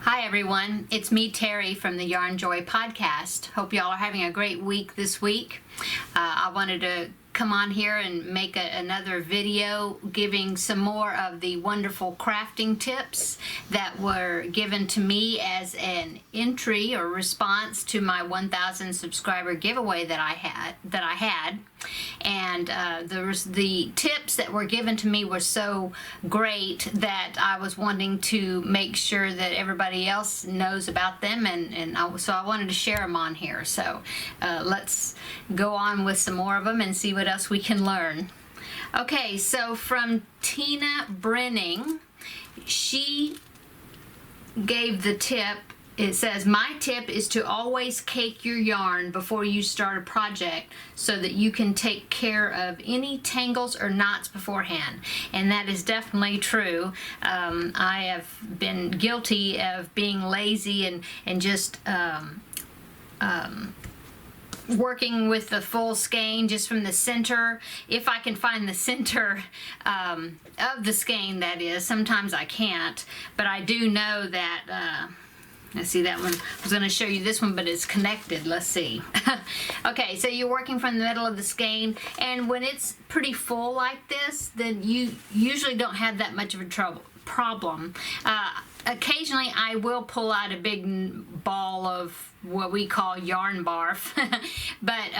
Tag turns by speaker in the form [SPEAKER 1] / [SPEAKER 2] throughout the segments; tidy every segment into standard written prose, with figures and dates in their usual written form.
[SPEAKER 1] Hi everyone, it's me Terry from the Yarnjoy podcast. Hope y'all are having a great week this week. I wanted to come on here and make another video giving some more of the wonderful crafting tips that were given to me as an entry or response to my 1,000 subscriber giveaway that I had. And the tips that were given to me were so great that I was wanting to make sure that everybody else knows about them, so I wanted to share them on here. So let's go on with some more of them and see what else we can learn. Okay, so from Tina Brenning, she gave the tip. It says, my tip is to always cake your yarn before you start a project so that you can take care of any tangles or knots beforehand. And that is definitely true. I have been guilty of being lazy and just working with the full skein just from the center, if I can find the center of the skein, that is. Sometimes I can't, but I do know that let's see, that one, I was going to show you this one, but it's connected. Let's see. Okay, so you're working from the middle of the skein, and when it's pretty full like this, then you usually don't have that much of a problem. Occasionally, I will pull out a big ball of what we call yarn barf, but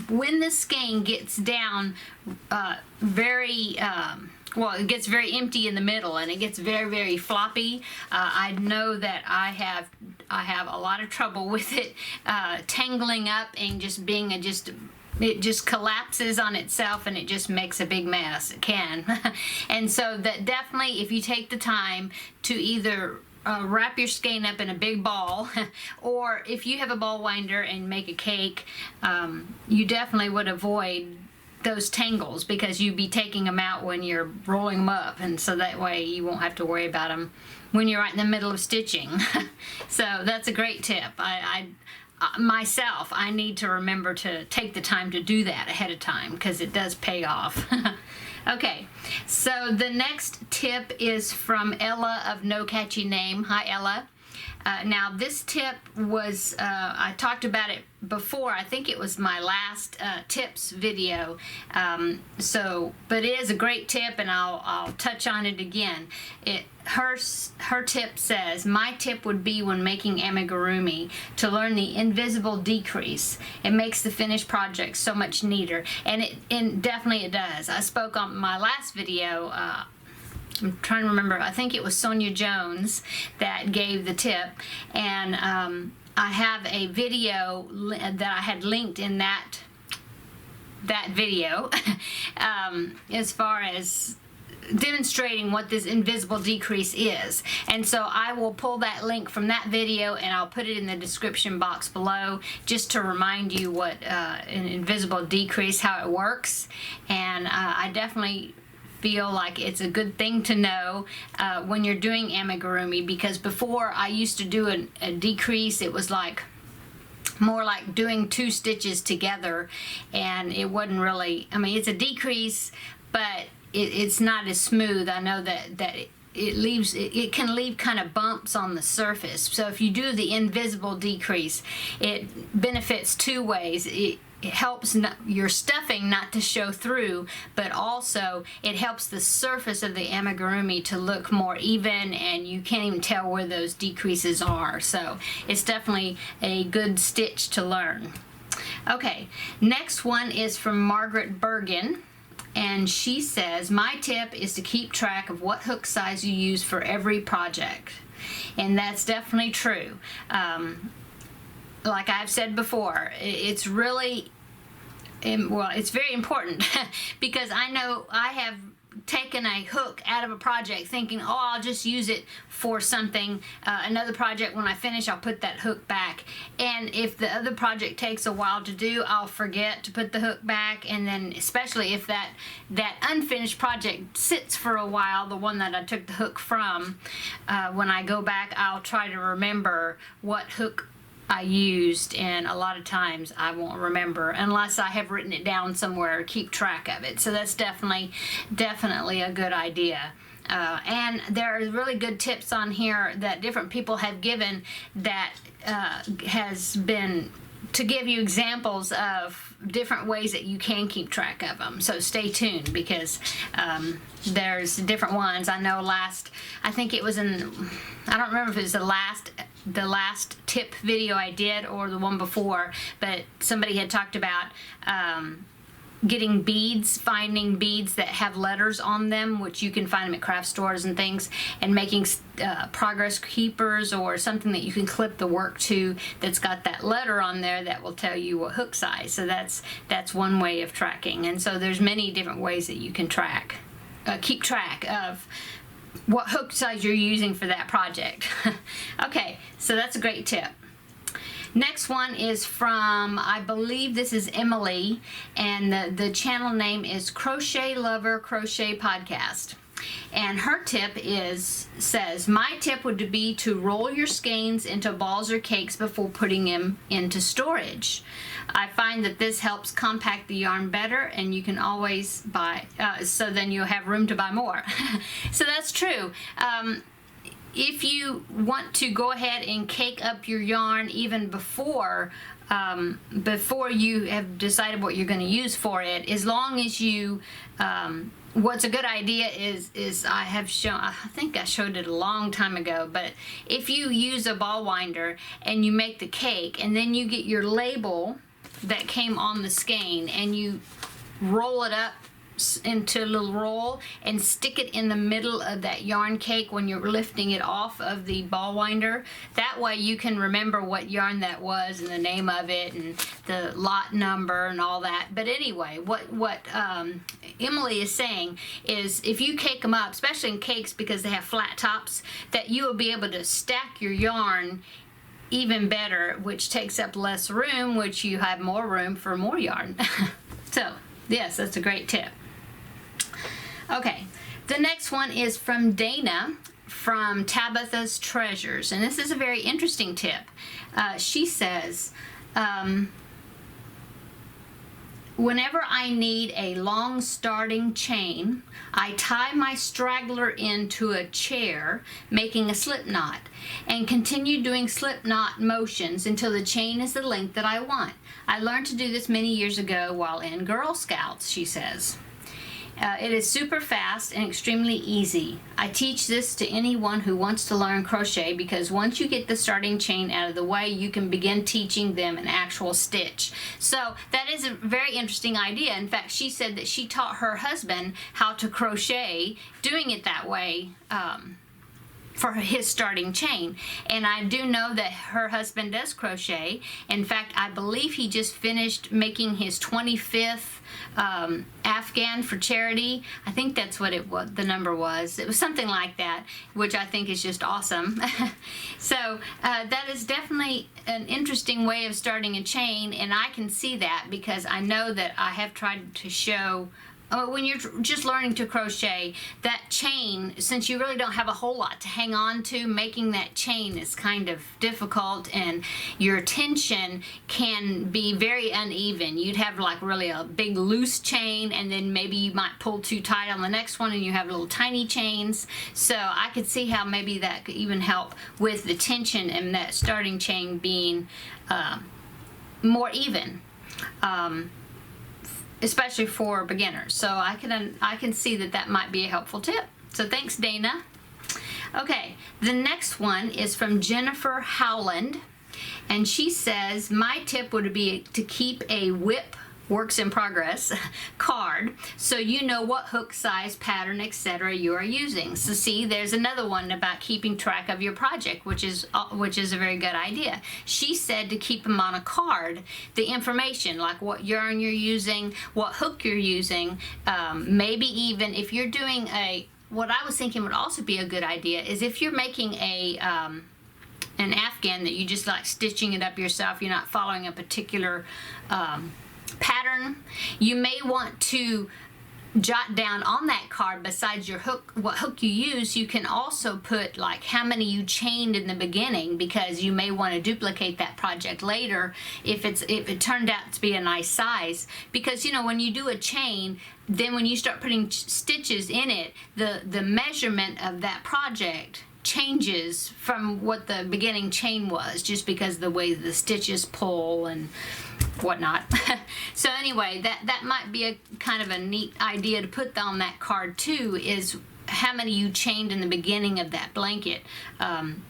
[SPEAKER 1] when the skein gets down well, it gets very empty in the middle and it gets very, very floppy. I know that I have a lot of trouble with it tangling up and just being it just collapses on itself and it just makes a big mess. It can. And so that definitely, if you take the time to either wrap your skein up in a big ball, or if you have a ball winder and make a cake, you definitely would avoid those tangles because you'd be taking them out when you're rolling them up, and so that way you won't have to worry about them when you're right in the middle of stitching. So that's a great tip. Myself, I need to remember to take the time to do that ahead of time because it does pay off. Okay, so the next tip is from Ella of No Catchy Name. Hi, Ella. Now this tip was, I talked about it before. I think it was my last tips video. But it is a great tip, and I'll touch on it again. Her tip says, my tip would be when making amigurumi to learn the invisible decrease. It makes the finished project so much neater, and definitely it does. I spoke on my last video. I'm trying to remember, I think it was Sonia Jones that gave the tip, and I have a video that I had linked in that video as far as demonstrating what this invisible decrease is. And so I will pull that link from that video and I'll put it in the description box below just to remind you what an invisible decrease, how it works. And I definitely feel like it's a good thing to know when you're doing amigurumi, because before I used to do a decrease, it was like more like doing 2 stitches together, and it wasn't really, I mean, it's a decrease, but it's not as smooth. I know that it can leave kind of bumps on the surface. So if you do the invisible decrease, it benefits 2 ways. It helps your stuffing not to show through, but also it helps the surface of the amigurumi to look more even, and you can't even tell where those decreases are. So it's definitely a good stitch to learn. Okay, next one is from Margaret Bergen. And she says, my tip is to keep track of what hook size you use for every project. And that's definitely true. Like I've said before, it's really, well, it's very important because I know I have taken a hook out of a project thinking, oh, I'll just use it for something, another project. When I finish, I'll put that hook back, and if the other project takes a while to do, I'll forget to put the hook back. And then especially if that unfinished project sits for a while, the one that I took the hook from, when I go back, I'll try to remember what hook I used, and a lot of times I won't remember unless I have written it down somewhere or keep track of it. So that's definitely a good idea. And there are really good tips on here that different people have given that has been to give you examples of different ways that you can keep track of them. So stay tuned, because there's different ones. I know I think it was I don't remember if it was the last tip video I did or the one before, but somebody had talked about getting beads, finding beads that have letters on them, which you can find them at craft stores and things, and making progress keepers or something that you can clip the work to that's got that letter on there that will tell you what hook size. So that's one way of tracking. And so there's many different ways that you can keep track of what hook size you're using for that project. Okay, so that's a great tip. Next one is from, I believe this is Emily, and the channel name is Crochet Lover Crochet Podcast. And her tip says, my tip would be to roll your skeins into balls or cakes before putting them into storage. I find that this helps compact the yarn better, and you can always buy, so then you'll have room to buy more. So that's true. If you want to go ahead and cake up your yarn even before you have decided what you're going to use for it, as long as you, what's a good idea is I think I showed it a long time ago, but if you use a ball winder and you make the cake, and then you get your label that came on the skein and you roll it up into a little roll and stick it in the middle of that yarn cake when you're lifting it off of the ball winder. That way you can remember what yarn that was and the name of it and the lot number and all that. But anyway, what Emily is saying is, if you cake them up, especially in cakes because they have flat tops, that you will be able to stack your yarn even better, which takes up less room, which you have more room for more yarn. So yes, that's a great tip. Okay, the next one is from Dana from Tabitha's Treasures, and this is a very interesting tip. She says, whenever I need a long starting chain, I tie my straggler into a chair, making a slip knot, and continue doing slip knot motions until the chain is the length that I want. I learned to do this many years ago while in Girl Scouts, she says. It is super fast and extremely easy. I teach this to anyone who wants to learn crochet, because once you get the starting chain out of the way, you can begin teaching them an actual stitch. So that is a very interesting idea. In fact, she said that she taught her husband how to crochet doing it that way for his starting chain. And I do know that her husband does crochet. In fact, I believe he just finished making his 25th Afghan for charity. I think that's what the number was. It was something like that, which I think is just awesome. So that is definitely an interesting way of starting a chain, and I can see that because I know that I have tried to show when you're just learning to crochet, that chain, since you really don't have a whole lot to hang on to, making that chain is kind of difficult, and your tension can be very uneven. You'd have like really a big loose chain, and then maybe you might pull too tight on the next one and you have little tiny chains. So I could see how maybe that could even help with the tension and that starting chain being more even. Especially for beginners. So I can see that might be a helpful tip. So thanks, Dana. Okay, the next one is from Jennifer Howland, and she says, my tip would be to keep a WIP, works in progress, card, so you know what hook size, pattern, etc. you are using. So see, there's another one about keeping track of your project, which is a very good idea. She said to keep them on a card, the information like what yarn you're using, what hook you're using, maybe even if you're doing what I was thinking would also be a good idea is if you're making an Afghan that you just like stitching it up yourself, you're not following a particular pattern, you may want to jot down on that card, besides your hook, what hook you use, you can also put like how many you chained in the beginning, because you may want to duplicate that project later if it turned out to be a nice size. Because you know, when you do a chain, then when you start putting stitches in it, the measurement of that project changes from what the beginning chain was, just because of the way the stitches pull and whatnot. So anyway, that might be a kind of a neat idea to put on that card too, is how many you chained in the beginning of that blanket.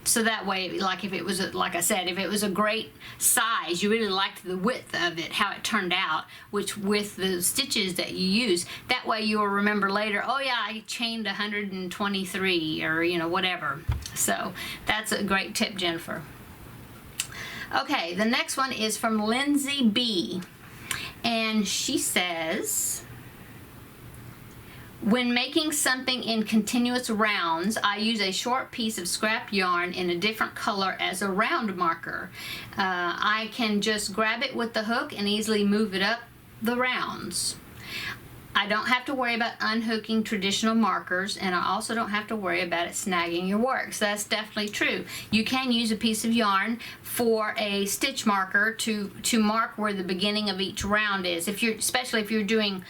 [SPEAKER 1] So that way, like if it was, like I said, if it was a great size, you really liked the width of it, how it turned out, which with the stitches that you use, that way you'll remember later, oh yeah, I chained 123 or you know, whatever. So that's a great tip, Jennifer. Okay, the next one is from Lindsay B. And she says, when making something in continuous rounds, I use a short piece of scrap yarn in a different color as a round marker. I can just grab it with the hook and easily move it up the rounds. I don't have to worry about unhooking traditional markers, and I also don't have to worry about it snagging your work. So that's definitely true. You can use a piece of yarn for a stitch marker to mark where the beginning of each round is. If you're, especially if you're doing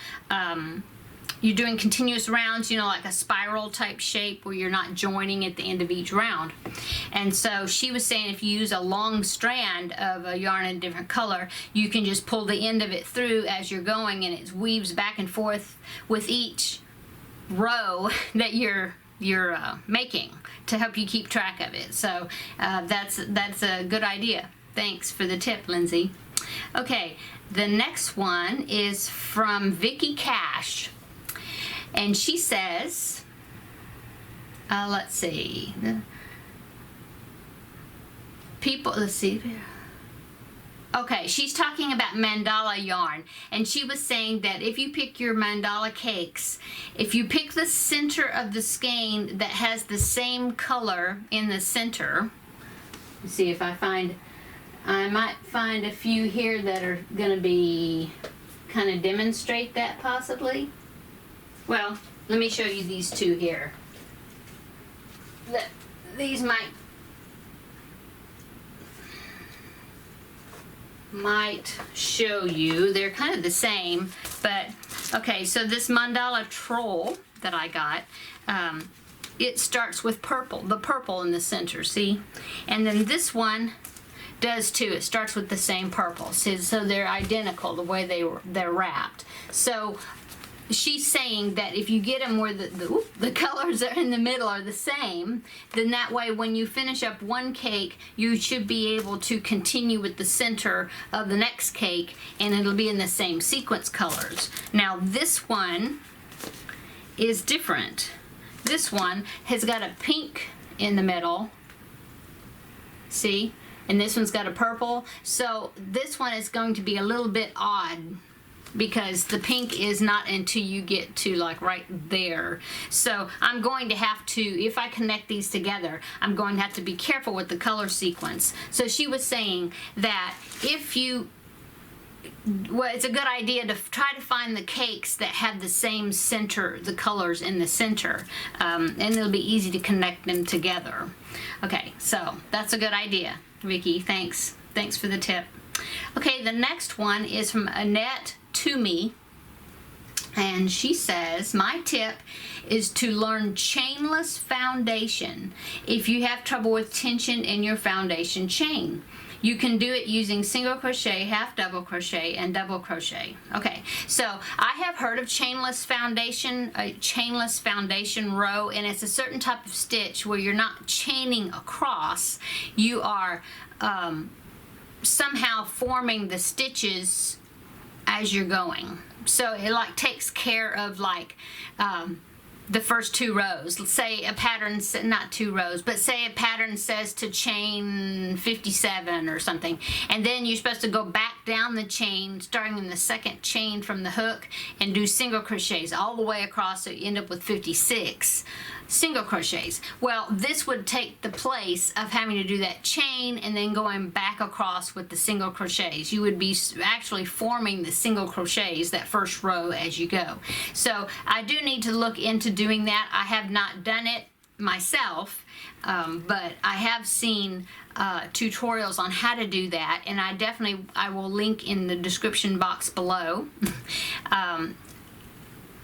[SPEAKER 1] continuous rounds, you know, like a spiral type shape where you're not joining at the end of each round. And so she was saying if you use a long strand of a yarn in a different color, you can just pull the end of it through as you're going, and it weaves back and forth with each row that you're making to help you keep track of it. So that's a good idea. Thanks for the tip, Lindsay. Okay, the next one is from Vicky Cash. And she says, let's see, let's see. Okay, she's talking about mandala yarn, and she was saying that if you pick your mandala cakes, if you pick the center of the skein that has the same color in the center, let's see if I might find a few here that are going to be kind of demonstrate that possibly. Well, let me show you these two here. These might show you, they're kind of the same, but okay, so this mandala troll that I got, it starts with purple, the purple in the center, see? And then this one does too. It starts with the same purple, so they're identical the way they're wrapped. So she's saying that if you get them where the colors are in the middle are the same, then that way when you finish up one cake, you should be able to continue with the center of the next cake, and it'll be in the same sequence colors. Now this one is different. This one has got a pink in the middle, see? And this one's got a purple. So this one is going to be a little bit odd, because the pink is not until you get to like right there. So I'm going to have to, if I connect these together, I'm going to have to be careful with the color sequence. So she was saying that if you, well, it's a good idea to try to find the cakes that have the same center, the colors in the center, and it'll be easy to connect them together. Okay, so that's a good idea, Vicky. Thanks for the tip. Okay, the next one is from Annette Toomey, and she says, my tip is to learn chainless foundation if you have trouble with tension in your foundation chain. You can do it using single crochet, half double crochet, and double crochet. Okay, so I have heard of chainless foundation, a chainless foundation row, and it's a certain type of stitch where you're not chaining across, you are somehow forming the stitches as you're going. So it like takes care of like the first two rows. Let's say a pattern, not two rows, but say a pattern says to chain 57 or something, and then you're supposed to go back down the chain starting in the second chain from the hook and do single crochets all the way across, so you end up with 56. single crochets. Well, this would take the place of having to do that chain and then going back across with the single crochets. You would be actually forming the single crochets, that first row, as you go. So I do need to look into doing that. I have not done it myself, but I have seen tutorials on how to do that, and I will link in the description box below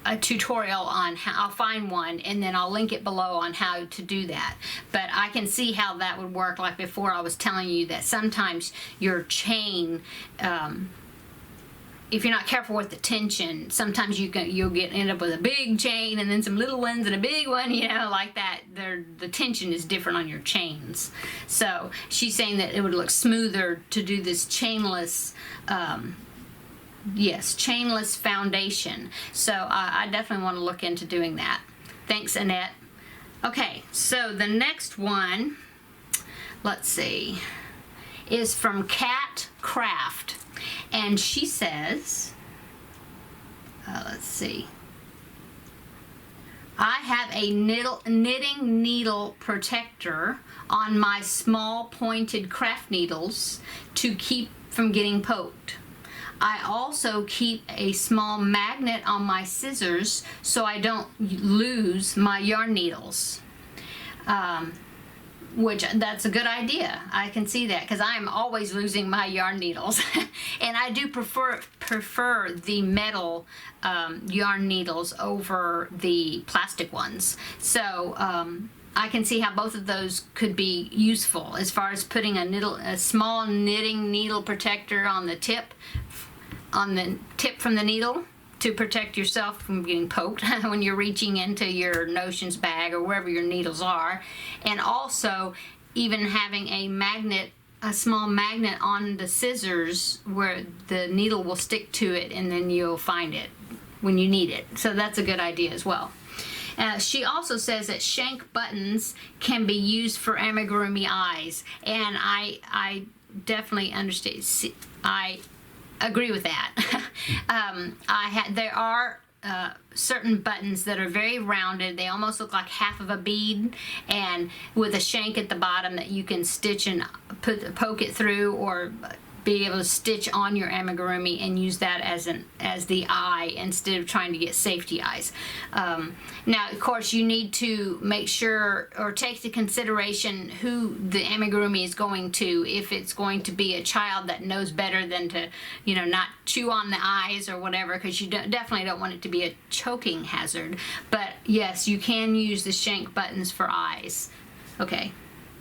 [SPEAKER 1] a tutorial on how. I'll find one and then I'll link it below on how to do that. But I can see how that would work. Like before, I was telling you that sometimes your chain, if you're not careful with the tension, sometimes you'll end up with a big chain and then some little ones and a big one, you know, like that. The tension is different on your chains. So she's saying that it would look smoother to do this chainless, chainless foundation. So I definitely want to look into doing that. Thanks, Annette. Okay, so the next one, let's see, is from Cat Craft. And she says, let's see, I have a knitting needle protector on my small pointed craft needles to keep from getting poked. I also keep a small magnet on my scissors so I don't lose my yarn needles. Which, that's a good idea. I can see that because I am always losing my yarn needles. And I do prefer the metal yarn needles over the plastic ones. So I can see how both of those could be useful as far as putting a small knitting needle protector on the tip from the needle to protect yourself from getting poked when you're reaching into your notions bag or wherever your needles are. And also even having a small magnet on the scissors where the needle will stick to it and then you'll find it when you need it. So that's a good idea as well. She also says that shank buttons can be used for amigurumi eyes, and I definitely understand. I agree with that. There are certain buttons that are very rounded. They almost look like half of a bead, and with a shank at the bottom that you can stitch and poke it through, or be able to stitch on your amigurumi and use that as the eye instead of trying to get safety eyes. Now, of course, you need to make sure or take into consideration who the amigurumi is going to. If it's going to be a child that knows better than to, not chew on the eyes or whatever, because you definitely don't want it to be a choking hazard. But yes, you can use the shank buttons for eyes. Okay.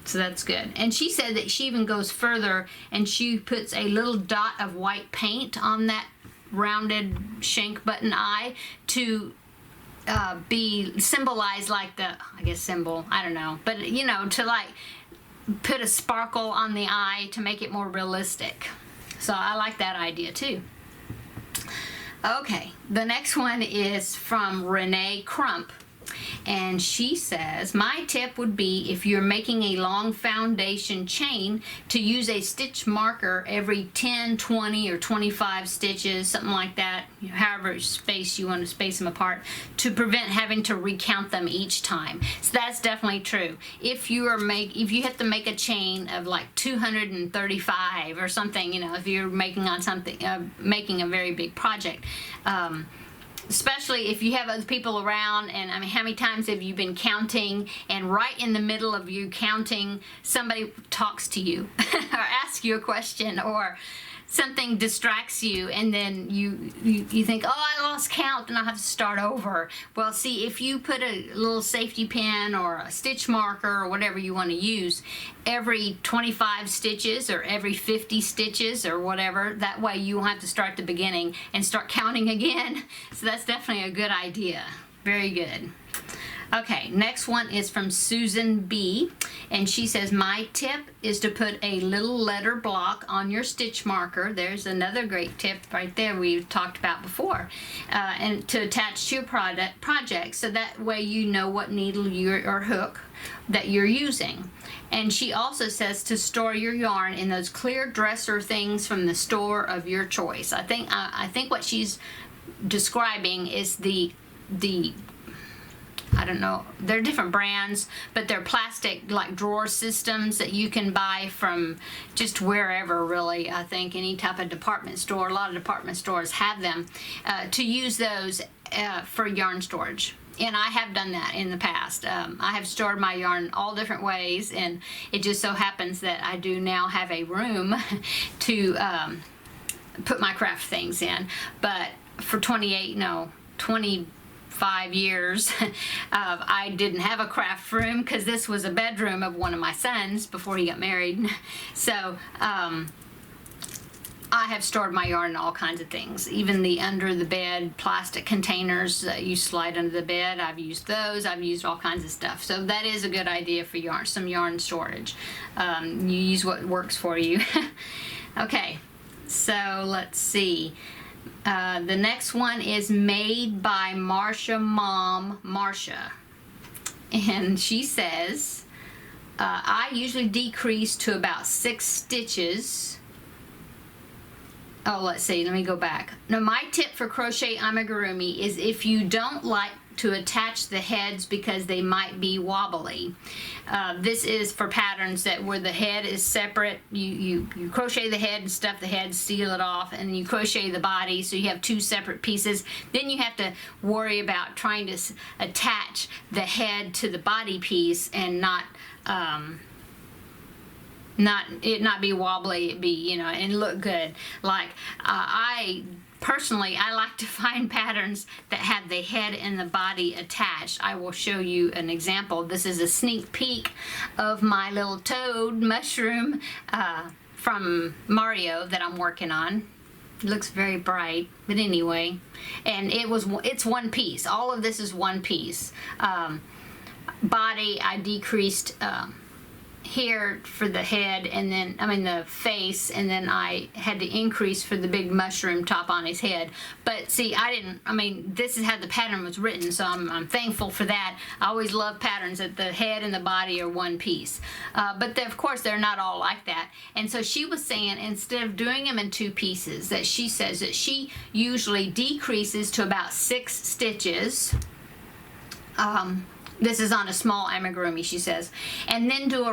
[SPEAKER 1] So that's good. And she said that she even goes further and she puts a little dot of white paint on that rounded shank button eye to be symbolized like symbol, I don't know, but to like put a sparkle on the eye to make it more realistic. So I like that idea too. Okay, the next one is from Renee Crump. And she says, my tip would be, if you're making a long foundation chain, to use a stitch marker every 10, 20, or 25 stitches, something like that, however space you want to space them apart, to prevent having to recount them each time. So that's definitely true. If you have to make a chain of like 235 or something, if you're making on something, making a very big project, especially if you have other people around, and how many times have you been counting, and right in the middle of you counting, somebody talks to you or asks you a question, or something distracts you, and then you think, oh, I lost count and I'll have to start over. Well, see, if you put a little safety pin or a stitch marker or whatever you want to use every 25 stitches or every 50 stitches or whatever, that way you won't have to start at the beginning and start counting again. So that's definitely a good idea. Very good. Okay, next one is from Susan B. And she says, my tip is to put a little letter block on your stitch marker. There's another great tip right there we've talked about before. And to attach to your project, so that way you know what needle or hook that you're using. And she also says to store your yarn in those clear dresser things from the store of your choice. I think what she's describing is the I don't know, they're different brands, but they're plastic like drawer systems that you can buy from just wherever, really. I think any type of department store, a lot of department stores have them, to use those for yarn storage. And I have done that in the past. I have stored my yarn all different ways, and it just so happens that I do now have a room to put my craft things in. But for 25 years, I didn't have a craft room because this was a bedroom of one of my sons before he got married. So I have stored my yarn in all kinds of things, even the under the bed plastic containers that you slide under the bed. I've used those. I've used all kinds of stuff. So that is a good idea for yarn, some yarn storage. You use what works for you. Okay, so let's see. The next one is made by Marsha. And she says, I usually decrease to about 6 stitches. Oh, let's see, let me go back. Now, my tip for crochet amigurumi is if you don't like to attach the heads because they might be wobbly. This is for patterns that where the head is separate. You crochet the head and stuff the head, seal it off, and you crochet the body, so you have 2 separate pieces. Then you have to worry about trying to attach the head to the body piece and not be wobbly, it be, you know, and look good. Like I personally like to find patterns that have the head and the body attached. I will show you an example. This is a sneak peek of my little toad mushroom from Mario that I'm working on. It looks very bright, but anyway, and it's one piece. All of this is one piece. Body, I decreased here for the head, and then the face, and then I had to increase for the big mushroom top on his head. But see, this is how the pattern was written, so I'm thankful for that. I always love patterns that the head and the body are one piece, but of course they're not all like that. And so she was saying, instead of doing them in 2 pieces, that she says that she usually decreases to about 6 stitches. This is on a small amigurumi, she says. And then do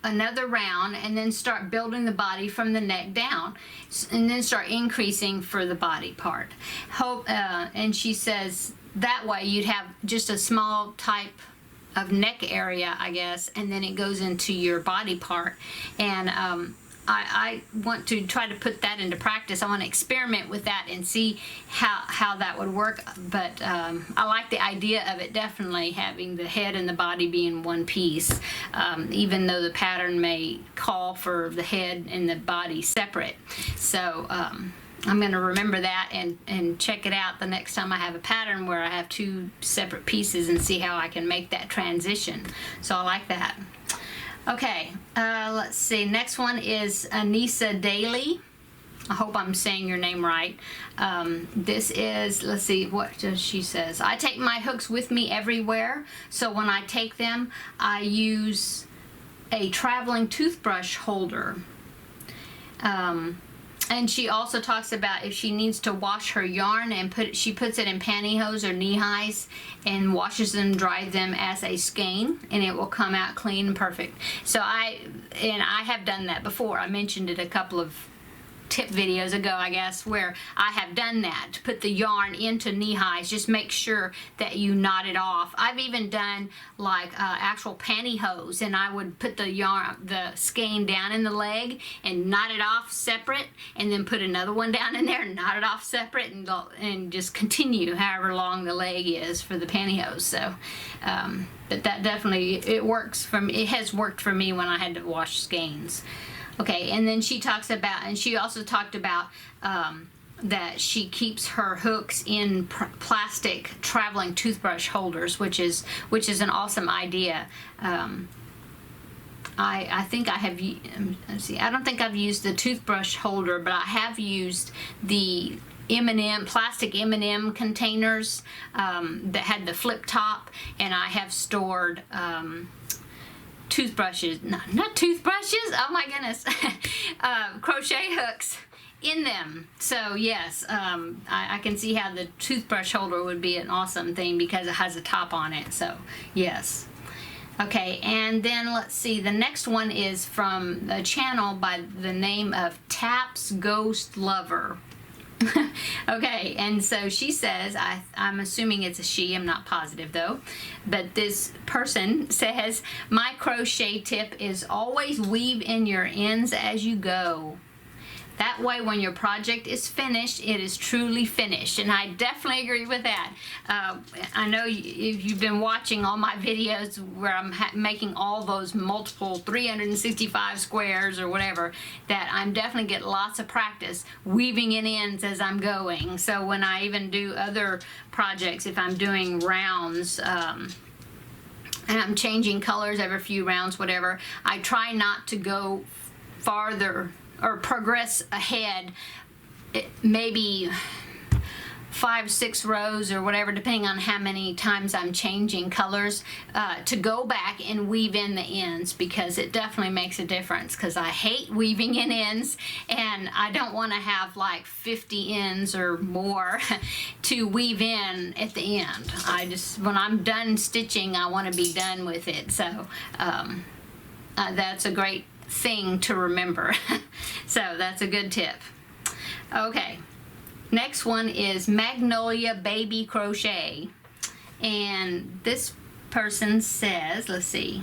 [SPEAKER 1] another round, and then start building the body from the neck down. And then start increasing for the body part. And she says that way you'd have just a small type of neck area, I guess, and then it goes into your body part. And I want to try to put that into practice. I want to experiment with that and see how that would work. But I like the idea of it, definitely having the head and the body being one piece, even though the pattern may call for the head and the body separate. So I'm going to remember that and check it out the next time I have a pattern where I have 2 separate pieces and see how I can make that transition. So I like that. Okay, let's see. Next one is Anissa Daly. I hope I'm saying your name right. This is, let's see, what does she says? I take my hooks with me everywhere, so when I take them, I use a traveling toothbrush holder. And she also talks about if she needs to wash her yarn, and she puts it in pantyhose or knee-highs and washes them, dries them as a skein, and it will come out clean and perfect. So I have done that before. I mentioned it a couple of tip videos ago, I guess, where I have done that, to put the yarn into knee-highs. Just make sure that you knot it off. I've even done like actual pantyhose, and I would put the skein down in the leg and knot it off separate, and then put another one down in there and knot it off separate, and just continue however long the leg is for the pantyhose. So but that definitely, it works for me. It has worked for me when I had to wash skeins. Okay, and then she talks about, and she also talked about that she keeps her hooks in plastic traveling toothbrush holders, which is an awesome idea. I think I have, let's see, I don't think I've used the toothbrush holder, but I have used the plastic M&M containers that had the flip top, and I have stored toothbrushes, not toothbrushes, oh my goodness, crochet hooks in them. So yes, I can see how the toothbrush holder would be an awesome thing because it has a top on it. So yes. Okay, and then let's see, the next one is from a channel by the name of Taps Ghost Lover. Okay, and so she says, I'm assuming it's a she, I'm not positive though, but this person says, my crochet tip is always weave in your ends as you go. That way, when your project is finished, it is truly finished. And I definitely agree with that. I know if you've been watching all my videos where I'm making all those multiple 365 squares or whatever, that I'm definitely get lots of practice weaving in ends as I'm going. So when I even do other projects, if I'm doing rounds, and I'm changing colors every few rounds, whatever, I try not to go farther or progress ahead, maybe 5, 6 rows or whatever, depending on how many times I'm changing colors, to go back and weave in the ends, because it definitely makes a difference, because I hate weaving in ends and I don't want to have like 50 ends or more to weave in at the end. I just, when I'm done stitching, I want to be done with it. So that's a great thing to remember. So that's a good tip. Okay, next one is Magnolia Baby Crochet, and this person says, let's see,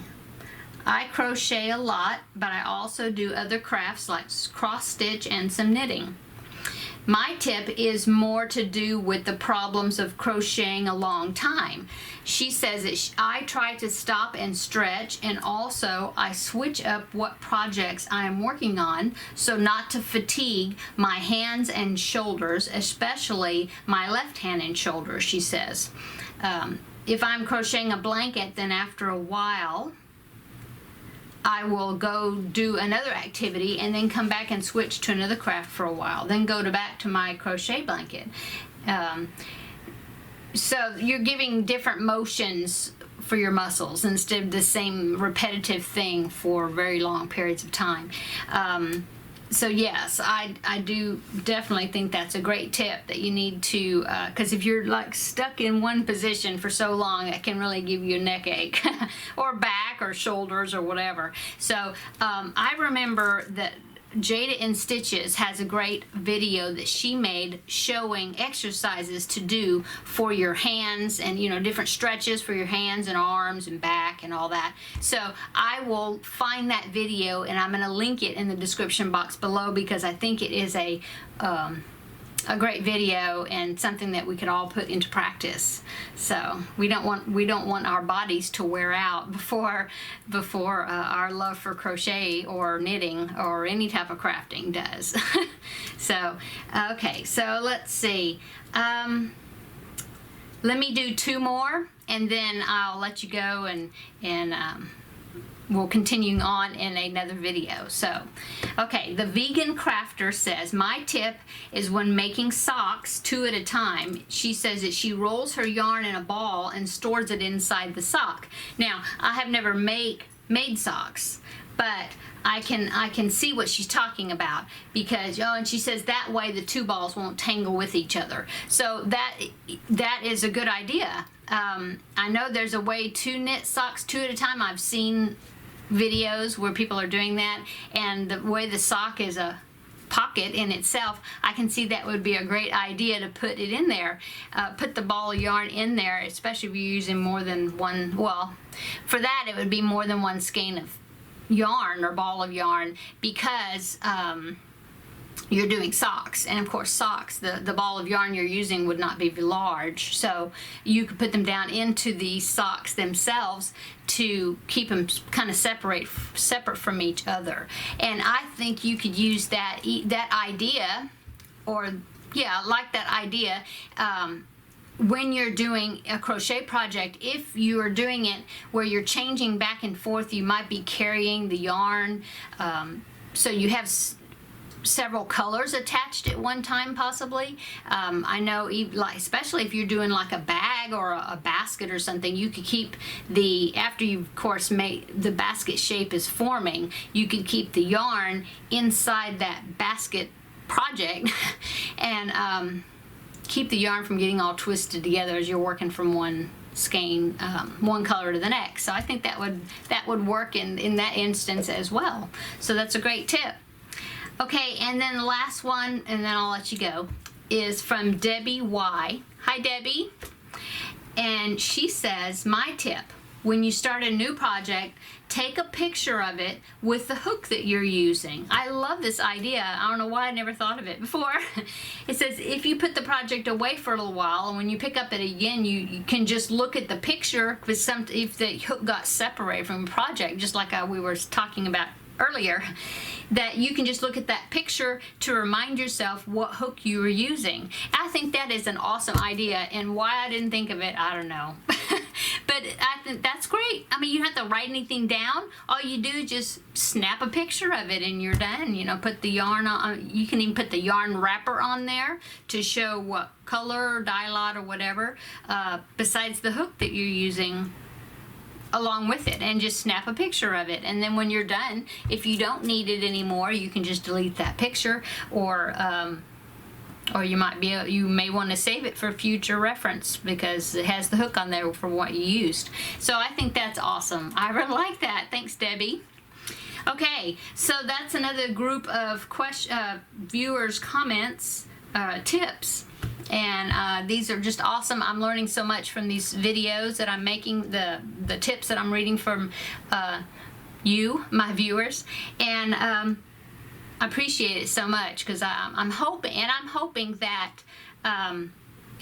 [SPEAKER 1] I crochet a lot, but I also do other crafts like cross stitch and some knitting. My tip is more to do with the problems of crocheting a long time. She says that I try to stop and stretch, and also I switch up what projects I am working on so not to fatigue my hands and shoulders, especially my left hand and shoulder, she says. If I'm crocheting a blanket, then after a while, I will go do another activity and then come back and switch to another craft for a while, then go back to my crochet blanket. So you're giving different motions for your muscles instead of the same repetitive thing for very long periods of time. So yes, I do definitely think that's a great tip, that you need to, because if you're like stuck in one position for so long, it can really give you a neck ache or back or shoulders or whatever. So I remember that Jada in Stitches has a great video that she made showing exercises to do for your hands, and you know, different stretches for your hands and arms and back and all that. So I will find that video and I'm going to link it in the description box below, because I think it is a great video and something that we could all put into practice. So we don't want our bodies to wear out before our love for crochet or knitting or any type of crafting does. So okay, so let's see. Let me do 2 more and then I'll let you go, and we'll continue on in another video. So, okay, the Vegan Crafter says, my tip is when making socks 2 at a time. She says that she rolls her yarn in a ball and stores it inside the sock. Now, I have never made socks, but I can see what she's talking about, because and she says that way the 2 balls won't tangle with each other. So that is a good idea. I know there's a way to knit socks 2 at a time. I've seen videos where people are doing that, and the way the sock is a pocket in itself, I can see that would be a great idea to put it in there. Put the ball of yarn in there, especially if you're using more than one. Well, for that it would be more than one skein of yarn or ball of yarn, because you're doing socks, and of course socks, the ball of yarn you're using would not be large, so you could put them down into the socks themselves to keep them kind of separate from each other. And I think you could use that idea, or yeah, like that idea, when you're doing a crochet project. If you are doing it where you're changing back and forth, you might be carrying the yarn, so you have several colors attached at one time possibly. I know, especially if you're doing like a bag or a basket or something, you could keep after you of course make the basket shape is forming, you could keep the yarn inside that basket project and keep the yarn from getting all twisted together as you're working from one skein, one color to the next. So I think that would work in that instance as well. So that's a great tip. Okay, and then the last one, and then I'll let you go, is from Debbie Y. Hi, Debbie. And she says, my tip, when you start a new project, take a picture of it with the hook that you're using. I love this idea. I don't know why I never thought of it before. It says if you put the project away for a little while, and when you pick up it again, you can just look at the picture, if the hook got separated from the project, just like we were talking about earlier, that you can just look at that picture to remind yourself what hook you were using. I think that is an awesome idea, and why I didn't think of it, I don't know. But I think that's great. I mean, you don't have to write anything down. All you do is just snap a picture of it and you're done. You know, put the yarn on. You can even put the yarn wrapper on there to show what color, dye lot, or whatever, besides the hook that you're using along with it, and just snap a picture of it. And then when you're done, if you don't need it anymore, you can just delete that picture, or you may want to save it for future reference because it has the hook on there for what you used. So I think that's awesome. I really like that. Thanks, Debbie. Okay, so that's another group of viewers' comments, tips. And these are just awesome. I'm learning so much from these videos that I'm making, the tips that I'm reading from you, my viewers. And I appreciate it so much, because I'm hoping that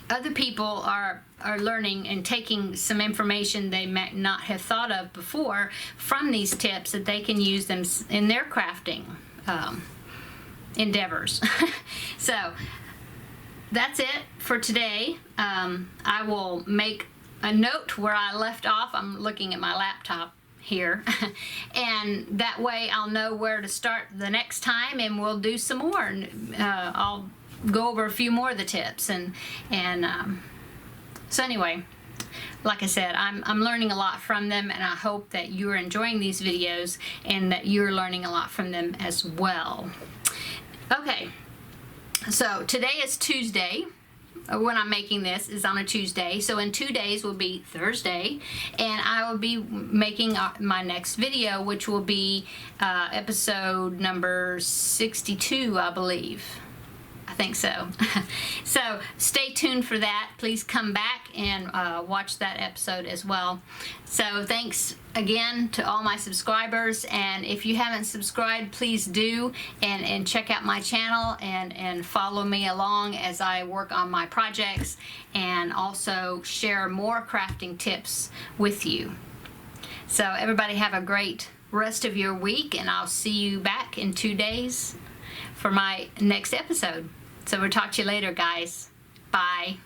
[SPEAKER 1] other people are learning and taking some information they might not have thought of before from these tips, that they can use them in their crafting endeavors. So that's it for today. I will make a note where I left off. I'm looking at my laptop here, and that way I'll know where to start the next time, and we'll do some more. And I'll go over a few more of the tips, and so anyway, like I said, I'm learning a lot from them, and I hope that you're enjoying these videos and that you're learning a lot from them as well. Okay, so today is Tuesday. When I'm making this is on a Tuesday, so in 2 days will be Thursday, and I will be making my next video, which will be episode number 62, I believe. I think so. So stay tuned for that. Please come back and watch that episode as well. So thanks again to all my subscribers, and if you haven't subscribed, please do, and check out my channel and follow me along as I work on my projects, and also share more crafting tips with you. So everybody have a great rest of your week, and I'll see you back in 2 days for my next episode. So we'll talk to you later, guys. Bye.